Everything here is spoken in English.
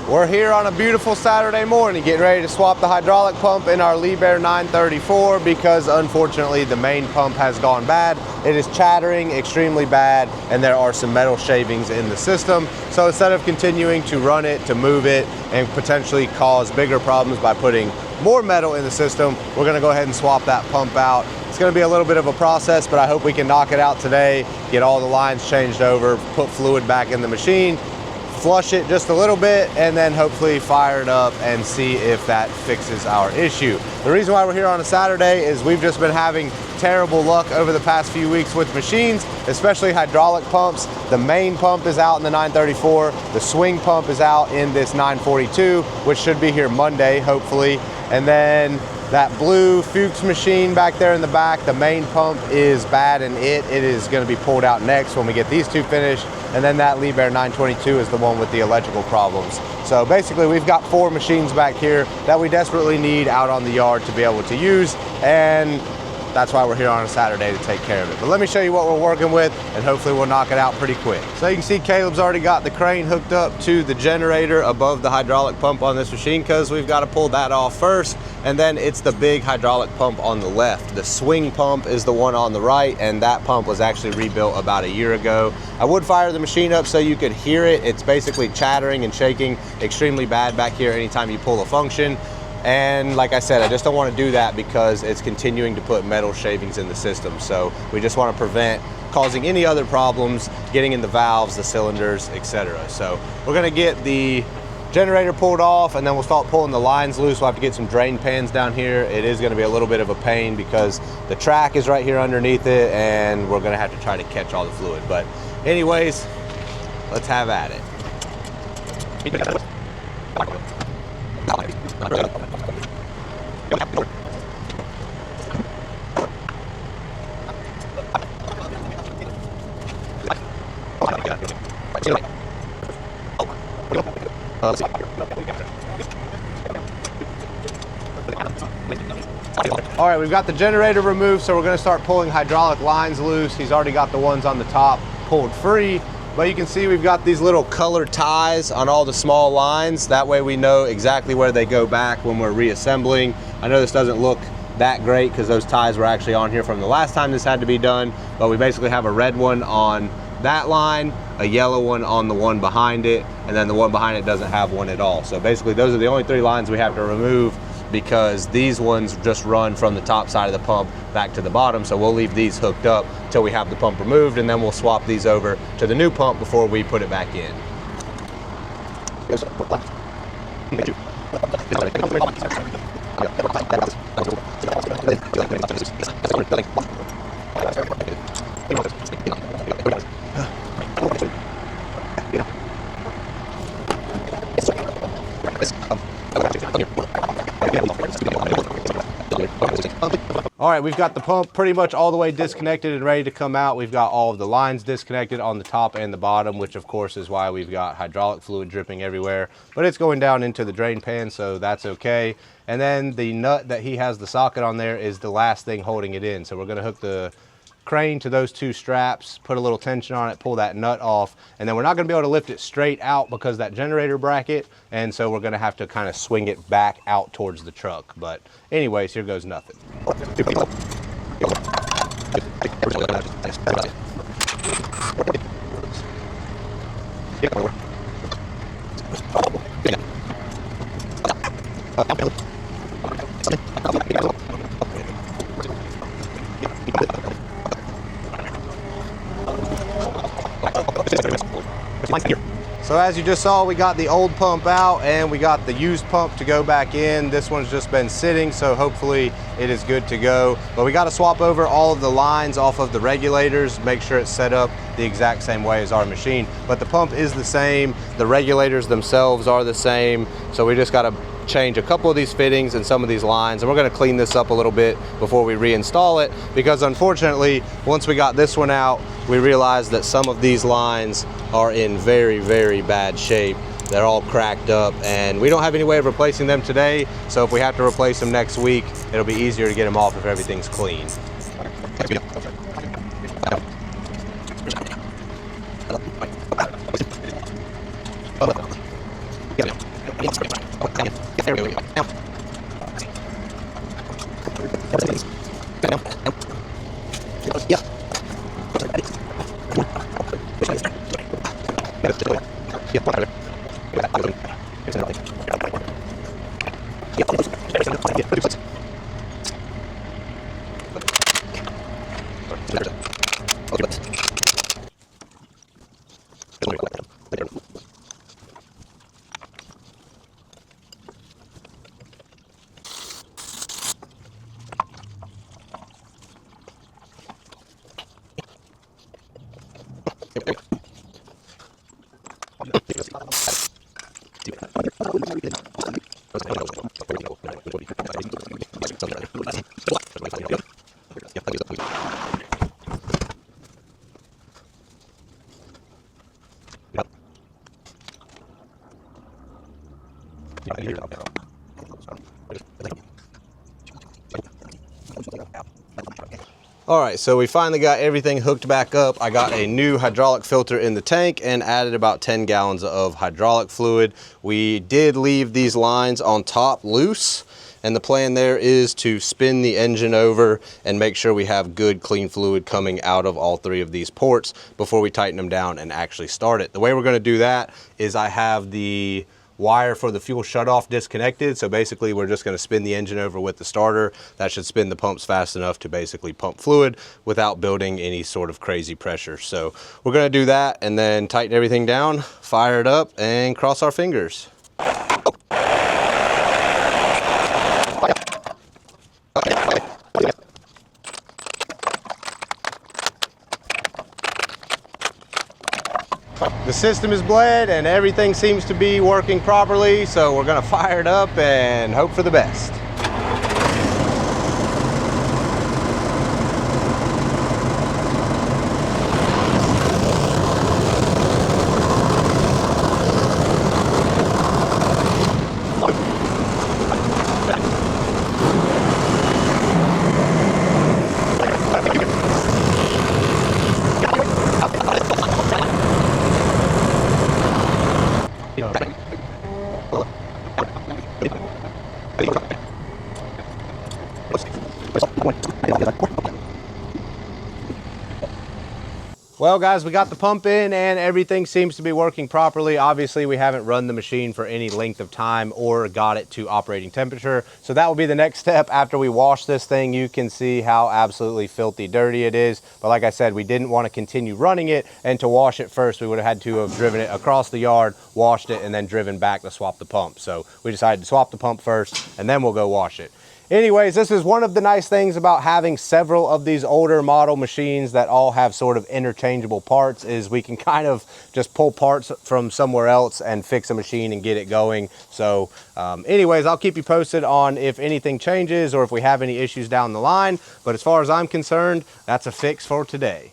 We're here on a beautiful Saturday morning getting ready to swap the hydraulic pump in our Liebherr 934 because unfortunately the main pump has gone bad. It is chattering extremely bad and there are some metal shavings in the system. So instead of continuing to run it, to move it, and potentially cause bigger problems by putting more metal in the system, we're gonna go ahead and swap that pump out. It's gonna be a little bit of a process, but I hope we can knock it out today, get all the lines changed over, put fluid back in the machine, flush it just a little bit, and then hopefully fire it up and see if that fixes our issue. The reason why we're here on a Saturday is we've just been having terrible luck over the past few weeks with machines, especially hydraulic pumps. The main pump is out in the 934, the swing pump is out in this 942, which should be here Monday, hopefully. And then that blue Fuchs machine back there in the back, the main pump is bad and it is going to be pulled out next when we get these two finished. And then that Liebherr 922 is the one with the electrical problems. So basically we've got 4 machines back here that we desperately need out on the yard to be able to use, and that's why we're here on a Saturday to take care of it. But let me show you what we're working with and hopefully we'll knock it out pretty quick. So you can see Caleb's already got the crane hooked up to the generator above the hydraulic pump on this machine because we've got to pull that off first. And then it's the big hydraulic pump on the left. The swing pump is the one on the right, and that pump was actually rebuilt about a year ago. I would fire the machine up so you could hear it. It's basically chattering and shaking extremely bad back here anytime you pull a function. And like I said, I just don't want to do that because it's continuing to put metal shavings in the system. So we just want to prevent causing any other problems, getting in the valves, the cylinders, etc. So we're going to get the generator pulled off and then we'll start pulling the lines loose. We'll have to get some drain pans down here. It is going to be a little bit of a pain because the track is right here underneath it and we're going to have to try to catch all the fluid. But anyways, let's have at it. All right, we've got the generator removed, so we're going to start pulling hydraulic lines loose. He's already got the ones on the top pulled free, but you can see we've got these little colored ties on all the small lines. That way we know exactly where they go back when we're reassembling. I know this doesn't look that great because those ties were actually on here from the last time this had to be done, but we basically have a red one on that line, a yellow one on the one behind it, and then the one behind it doesn't have one at all. So basically those are the only 3 lines we have to remove because these ones just run from the top side of the pump back to the bottom. So we'll leave these hooked up till we have the pump removed, and then we'll swap these over to the new pump before we put it back in. All right, we've got the pump pretty much all the way disconnected and ready to come out. We've got all of the lines disconnected on the top and the bottom, which of course is why we've got hydraulic fluid dripping everywhere, but it's going down into the drain pan, so that's okay. And then the nut that he has the socket on there is the last thing holding it in. So we're gonna hook the crane to those 2 straps, put a little tension on it, pull that nut off, and then we're not going to be able to lift it straight out because that generator bracket, and so we're going to have to kind of swing it back out towards the truck. But anyways, here goes nothing. So as you just saw, we got the old pump out and we got the used pump to go back in. This one's just been sitting, so hopefully it is good to go. But we got to swap over all of the lines off of the regulators, make sure it's set up the exact same way as our machine. But the pump is the same, the regulators themselves are the same, so we just got to change a couple of these fittings and some of these lines, and we're going to clean this up a little bit before we reinstall it, because unfortunately once we got this one out we realized that some of these lines are in very, very bad shape. They're all cracked up and we don't have any way of replacing them today, so if we have to replace them next week it'll be easier to get them off if everything's clean. All right, so we finally got everything hooked back up. I got a new hydraulic filter in the tank and added about 10 gallons of hydraulic fluid. We did leave these lines on top loose, and the plan there is to spin the engine over and make sure we have good clean fluid coming out of all three of these ports before we tighten them down and actually start it. The way we're gonna do that is I have the wire for the fuel shutoff disconnected. So basically we're just gonna spin the engine over with the starter. That should spin the pumps fast enough to basically pump fluid without building any sort of crazy pressure. So we're gonna do that and then tighten everything down, fire it up, and cross our fingers. The system is bled and everything seems to be working properly, so we're gonna fire it up and hope for the best. Well guys, we got the pump in and everything seems to be working properly. Obviously we haven't run the machine for any length of time or got it to operating temperature. So that will be the next step after we wash this thing. You can see how absolutely filthy dirty it is. But like I said, we didn't want to continue running it, and to wash it first, we would have had to have driven it across the yard, washed it, and then driven back to swap the pump. So we decided to swap the pump first and then we'll go wash it. Anyways, this is one of the nice things about having several of these older model machines that all have sort of interchangeable parts, is we can kind of just pull parts from somewhere else and fix a machine and get it going. So anyways, I'll keep you posted on if anything changes or if we have any issues down the line. But as far as I'm concerned, that's a fix for today.